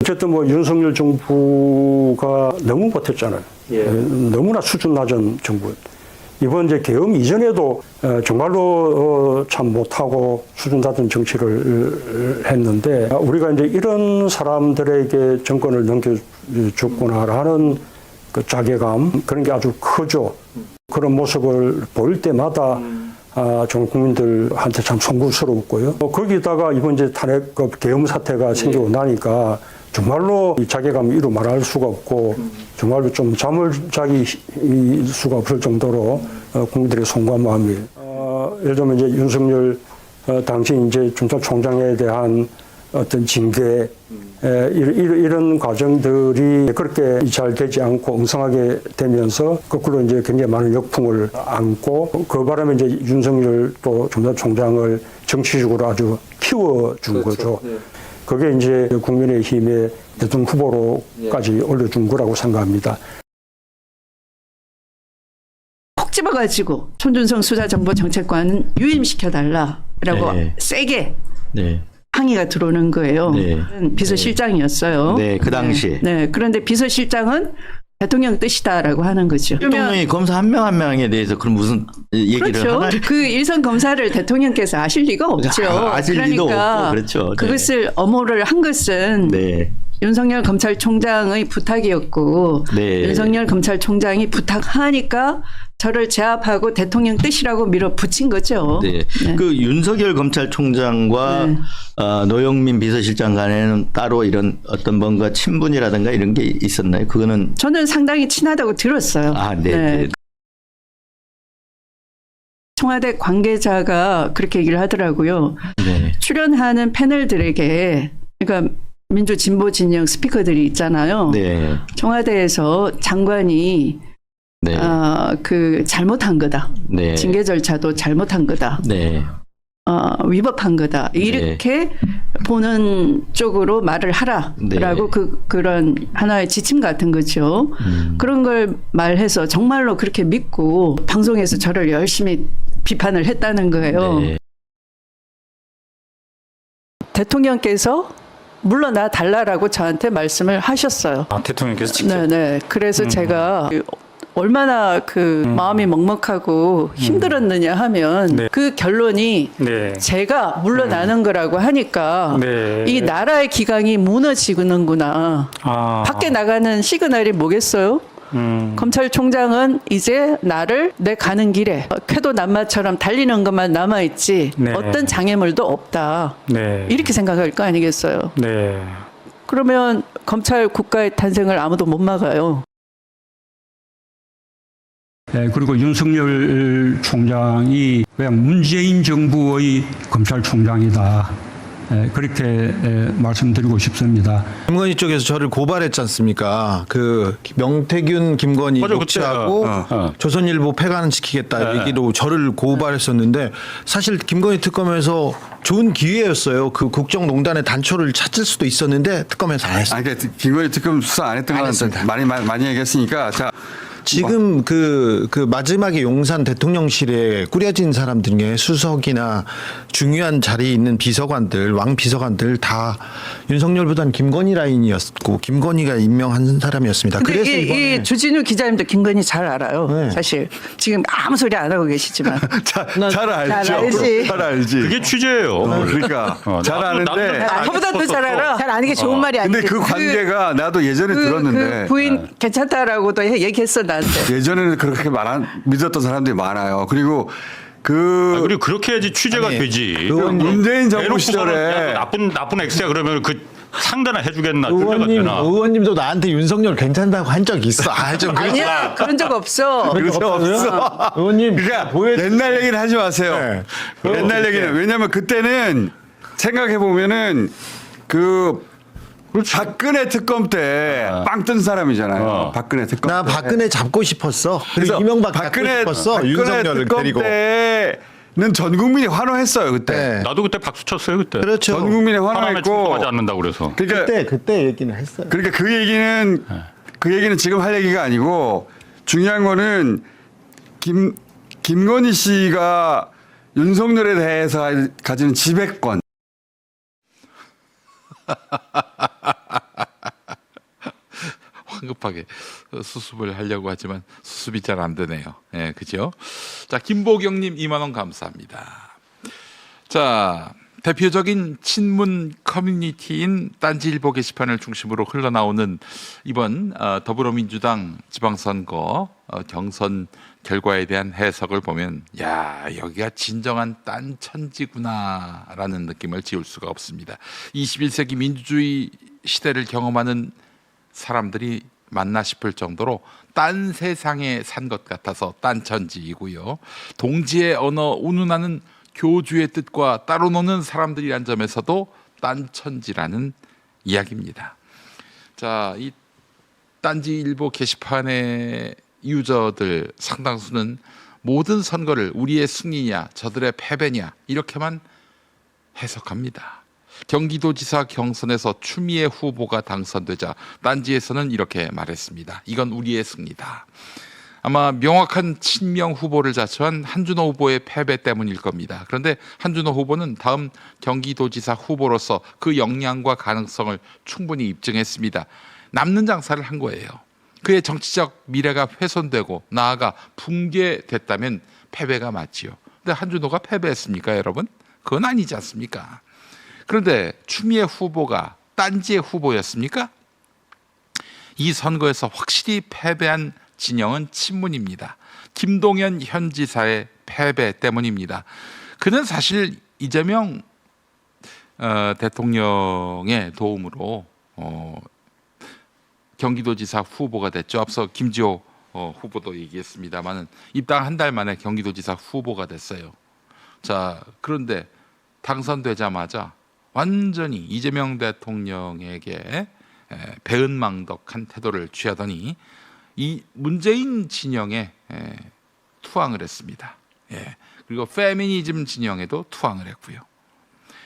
어쨌든 뭐 윤석열 정부가 너무 버텼잖아요. 예. 너무나 수준 낮은 정부. 이번 이제 계엄 이전에도 정말로 참 못하고 수준 낮은 정치를 했는데 우리가 이제 이런 사람들에게 정권을 넘겨줬구나라는 그 자괴감 그런 게 아주 크죠. 그런 모습을 볼 때마다 좀 국민들한테 참 송구스럽고요. 거기다가 이번 이제 탄핵 계엄 사태가 생기고 나니까 정말로 이 자괴감을 이루 말할 수가 없고 정말로 좀 잠을 자기 수가 없을 정도로 국민들의 송구한 마음이에요. 예를 들면 이제 윤석열 당시 이제 검찰총장에 대한 어떤 징계 이런 과정들이 그렇게 잘 되지 않고 엉성하게 되면서 거꾸로 이제 굉장히 많은 역풍을 안고 그 바람에 이제 윤석열 또 검찰총장을 정치적으로 아주 키워준 거죠. 네. 그게 이제 국민의힘의 대통령 후보로까지 올려준 거라고 생각합니다. 콕 집어가지고 손준성 수사정보정책관은 유임시켜달라라고 세게 항의가 들어오는 거예요. 비서실장이었어요. 네, 그 당시. 네, 그런데 비서실장은 대통령 뜻이다라고 하는 거죠. 대통령이 검사 한 명 한 명에 대해서 그럼 무슨 얘기를 그렇죠. 하나요? 그 일선 검사를 대통령께서 아실 리가 없죠. 아실 리도 그러니까 없고 그렇죠. 네. 그것을 엄호를 한 것은 윤석열 검찰총장의 부탁이었고 윤석열 검찰총장이 부탁하니까 저를 제압하고 대통령 뜻이라고 밀어붙인 거죠. 네. 그 윤석열 검찰총장과 노영민 비서실장 간에는 따로 이런 어떤 뭔가 친분이라든가 이런 게 있었나요? 그거는 저는 상당히 친하다고 들었어요. 네. 청와대 관계자가 그렇게 얘기를 하더라고요. 출연하는 패널들에게 그러니까 민주 진보 진영 스피커들이 있잖아요. 청와대에서 장관이 그 잘못한 거다. 징계 절차도 잘못한 거다. 위법한 거다. 이렇게 보는 쪽으로 말을 하라라고 그런 하나의 지침 같은 거죠. 그런 걸 말해서 정말로 그렇게 믿고 방송에서 저를 열심히 비판을 했다는 거예요. 대통령께서 물러나 달라라고 저한테 말씀을 하셨어요. 아, 대통령께서 직접? 네네. 그래서 제가 얼마나 그 마음이 먹먹하고 힘들었느냐 하면 그 결론이 제가 물러나는 거라고 하니까 이 나라의 기강이 무너지는구나. 밖에 나가는 시그널이 뭐겠어요? 검찰총장은 이제 나를 내 가는 길에 쾌도 남마처럼 달리는 것만 남아있지 어떤 장애물도 없다. 이렇게 생각할 거 아니겠어요? 그러면 검찰 국가의 탄생을 아무도 못 막아요. 그리고 윤석열 총장이 그냥 문재인 정부의 검찰총장이다. 그렇게 말씀드리고 싶습니다. 김건희 쪽에서 저를 고발했지 않습니까? 그 명태균, 김건희 녹취하고 조선일보 폐간은 지키겠다 얘기로 저를 고발했었는데 사실 김건희 특검에서 좋은 기회였어요. 그 국정농단의 단초를 찾을 수도 있었는데 특검에서 안 했어요. 그러니까 김건희 특검 수사 안 했던 건 많이 얘기했으니까 자. 지금 그 마지막에 용산 대통령실에 꾸려진 사람들 중에 수석이나 중요한 자리에 있는 비서관들, 왕 비서관들 다 윤석열보다는 김건희 라인이었고 김건희가 임명한 사람이었습니다. 그래서 이 주진우 기자님도 김건희 잘 알아요. 사실 지금 아무 소리 안 하고 계시지만 잘 알죠. 잘 알지. 그게 취재예요. 그러니까 잘 아는데 저보다 더 잘 알아. 잘 아는 게 좋은 말이 아니지. 근데 그 관계가 나도 예전에 들었는데 그 부인 괜찮다라고도 얘기했어 나한테. 예전에는 그렇게 믿었던 사람들이 많아요. 그리고 그리고 그렇게 해야지 취재가 되지. 문재인 정부 시절에 나쁜 엑스야 그러면 그 상대나 해주겠나. 의원님도 나한테 윤석열 괜찮다고 한 적 있어. 아니야 그런 적 없어. 없어. 의원님 그러니까 옛날 얘기는 하지 마세요. 옛날 얘기는 왜냐하면 그때는 생각해 보면은 박근혜 특검 때 빵 뜬 사람이잖아요. 박근혜 특검. 나 박근혜 잡고 싶었어. 그래서 이명박 박근혜 잡고 싶었어. 윤석열을 데리고. 때는 전 국민이 환호했어요 그때. 나도 그때 박수 쳤어요 그때. 그렇죠. 전 국민이 환호했고. 하지 않는다 그래서. 그러니까 그때 얘기는 했어요. 그러니까 그 얘기는 지금 할 얘기가 아니고 중요한 거는 김건희 씨가 윤석열에 대해서 가지는 지배권. 급하게 수습을 하려고 하지만 수습이 잘 안 되네요. 예, 그죠? 자, 김보경님 2만 원 감사합니다. 자, 대표적인 친문 커뮤니티인 딴지일보 게시판을 중심으로 흘러나오는 이번 더불어민주당 지방선거 경선 결과에 대한 해석을 보면 야, 여기가 진정한 딴천지구나라는 느낌을 지울 수가 없습니다. 21세기 민주주의 시대를 경험하는 사람들이 맞나 싶을 정도로 딴 세상에 산 것 같아서 딴천지이고요. 동지의 언어 운운하는 교주의 뜻과 따로 노는 사람들이란 점에서도 딴천지라는 이야기입니다. 자, 이 딴지일보 게시판의 유저들 상당수는 모든 선거를 우리의 승리냐 저들의 패배냐 이렇게만 해석합니다. 경기도지사 경선에서 추미애 후보가 당선되자 딴지에서는 이렇게 말했습니다. 이건 우리의 승리다. 아마 명확한 친명 후보를 자처한 한준호 후보의 패배 때문일 겁니다. 그런데 한준호 후보는 다음 경기도지사 후보로서 그 역량과 가능성을 충분히 입증했습니다. 남는 장사를 한 거예요. 그의 정치적 미래가 훼손되고 나아가 붕괴됐다면 패배가 맞지요. 근데 한준호가 패배했습니까, 여러분? 그건 아니지 않습니까? 그런데 추미애 후보가 딴지의 후보였습니까? 이 선거에서 확실히 패배한 진영은 친문입니다. 김동연 현 지사의 패배 때문입니다. 그는 사실 이재명 대통령의 도움으로 경기도지사 후보가 됐죠. 앞서 김지호 후보도 얘기했습니다만은 입당 한 달 만에 경기도지사 후보가 됐어요. 자, 그런데 당선되자마자 완전히 이재명 대통령에게 배은망덕한 태도를 취하더니 이 문재인 진영에 투항을 했습니다. 예. 그리고 페미니즘 진영에도 투항을 했고요.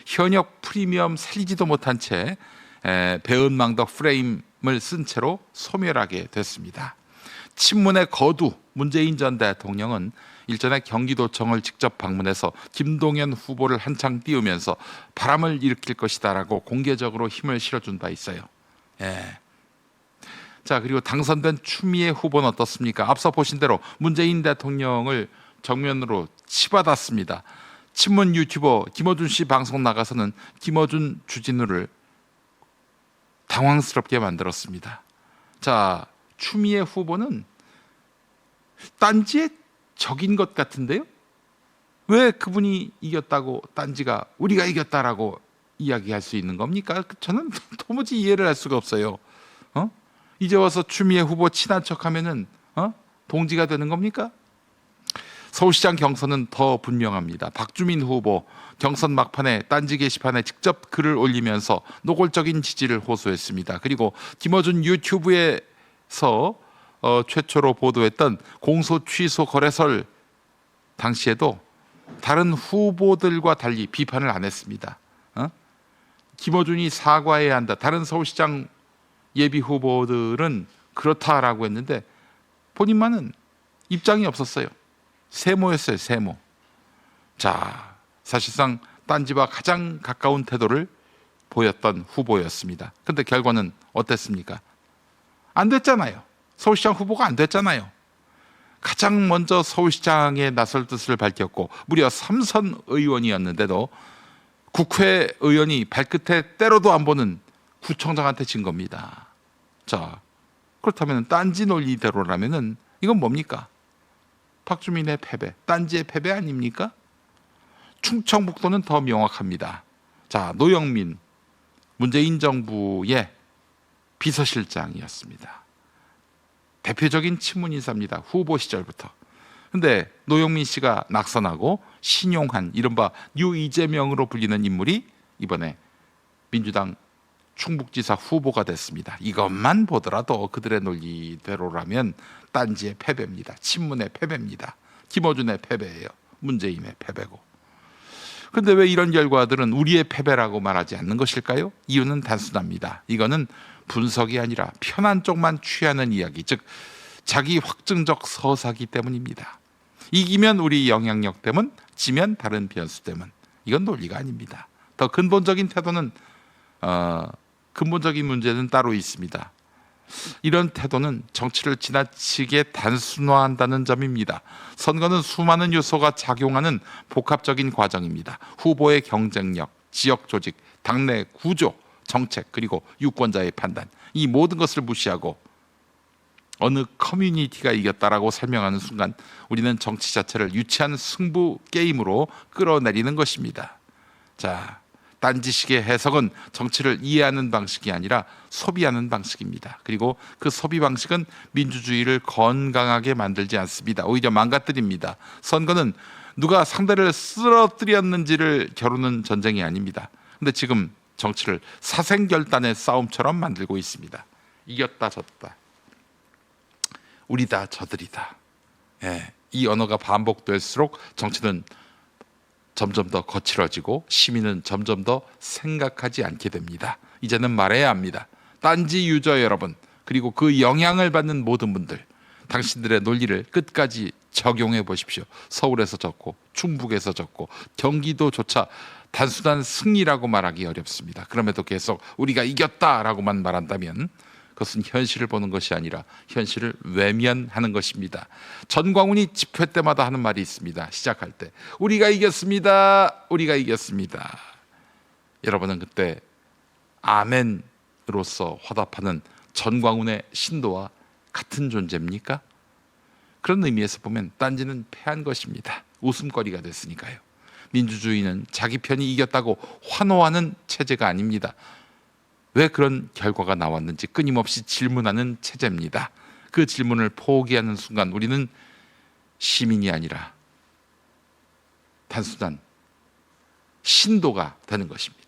현역 프리미엄 살리지도 못한 채 배은망덕 프레임을 쓴 채로 소멸하게 됐습니다. 친문의 거두 문재인 전 대통령은 일전에 경기도청을 직접 방문해서 김동연 후보를 한창 띄우면서 바람을 일으킬 것이다라고 공개적으로 힘을 실어준 바 있어요. 예. 자, 그리고 당선된 추미애 후보는 어떻습니까? 앞서 보신 대로 문재인 대통령을 정면으로 치받았습니다. 친문 유튜버 김어준 씨 방송 나가서는 김어준 주진우를 당황스럽게 만들었습니다. 자, 추미애 후보는 딴지의 적인 것 같은데요? 왜 그분이 이겼다고 딴지가 우리가 이겼다라고 이야기할 수 있는 겁니까? 저는 도무지 이해를 할 수가 없어요. 이제 와서 추미애 후보 친한 척하면은 동지가 되는 겁니까? 서울시장 경선은 더 분명합니다. 박주민 후보 경선 막판에 딴지 게시판에 직접 글을 올리면서 노골적인 지지를 호소했습니다. 그리고 김어준 유튜브에서 최초로 보도했던 공소 취소 거래설 당시에도 다른 후보들과 달리 비판을 안 했습니다. 김어준이 사과해야 한다. 다른 서울시장 예비 후보들은 그렇다라고 했는데 본인만은 입장이 없었어요. 세모였어요, 세모. 자, 사실상 딴지와 가장 가까운 태도를 보였던 후보였습니다. 그런데 결과는 어땠습니까? 안 됐잖아요. 서울시장 후보가 안 됐잖아요. 가장 먼저 서울시장에 나설 뜻을 밝혔고 무려 3선 의원이었는데도 국회의원이 발끝에 때려도 안 보는 구청장한테 진 겁니다. 자, 그렇다면 딴지 논리대로라면은 이건 뭡니까? 박주민의 패배, 딴지의 패배 아닙니까? 충청북도는 더 명확합니다. 자, 노영민 문재인 정부의 비서실장이었습니다. 대표적인 친문 인사입니다. 후보 시절부터. 근데 노영민 씨가 낙선하고 신용한 이른바 뉴 이재명으로 불리는 인물이 이번에 민주당 충북지사 후보가 됐습니다. 이것만 보더라도 그들의 논리대로라면 딴지의 패배입니다. 친문의 패배입니다. 김어준의 패배예요. 문재인의 패배고. 그런데 왜 이런 결과들은 우리의 패배라고 말하지 않는 것일까요? 이유는 단순합니다. 이거는 분석이 아니라 편한 쪽만 취하는 이야기, 즉 자기 확증적 서사기 때문입니다. 이기면 우리 영향력 때문, 지면 다른 변수 때문. 이건 논리가 아닙니다. 더 근본적인 태도는 근본적인 문제는 따로 있습니다. 이런 태도는 정치를 지나치게 단순화한다는 점입니다. 선거는 수많은 요소가 작용하는 복합적인 과정입니다. 후보의 경쟁력, 지역 조직, 당내 구조, 정책, 그리고 유권자의 판단, 이 모든 것을 무시하고 어느 커뮤니티가 이겼다라고 설명하는 순간 우리는 정치 자체를 유치한 승부 게임으로 끌어내리는 것입니다. 자, 딴지식의 해석은 정치를 이해하는 방식이 아니라 소비하는 방식입니다. 그리고 그 소비 방식은 민주주의를 건강하게 만들지 않습니다. 오히려 망가뜨립니다. 선거는 누가 상대를 쓰러뜨렸는지를 겨루는 전쟁이 아닙니다. 근데 지금 정치를 사생결단의 싸움처럼 만들고 있습니다. 이겼다 졌다. 우리다 저들이다. 예, 이 언어가 반복될수록 정치는 점점 더 거칠어지고 시민은 점점 더 생각하지 않게 됩니다. 이제는 말해야 합니다. 딴지 유저 여러분, 그리고 그 영향을 받는 모든 분들, 당신들의 논리를 끝까지 적용해 보십시오. 서울에서 졌고 충북에서 졌고 경기도조차 단순한 승리라고 말하기 어렵습니다. 그럼에도 계속 우리가 이겼다라고만 말한다면 그것은 현실을 보는 것이 아니라 현실을 외면하는 것입니다. 전광훈이 집회 때마다 하는 말이 있습니다. 시작할 때 우리가 이겼습니다. 우리가 이겼습니다. 여러분은 그때 아멘으로서 화답하는 전광훈의 신도와 같은 존재입니까? 그런 의미에서 보면 딴지는 패한 것입니다. 웃음거리가 됐으니까요. 민주주의는 자기 편이 이겼다고 환호하는 체제가 아닙니다. 왜 그런 결과가 나왔는지 끊임없이 질문하는 체제입니다. 그 질문을 포기하는 순간 우리는 시민이 아니라 단순한 신도가 되는 것입니다.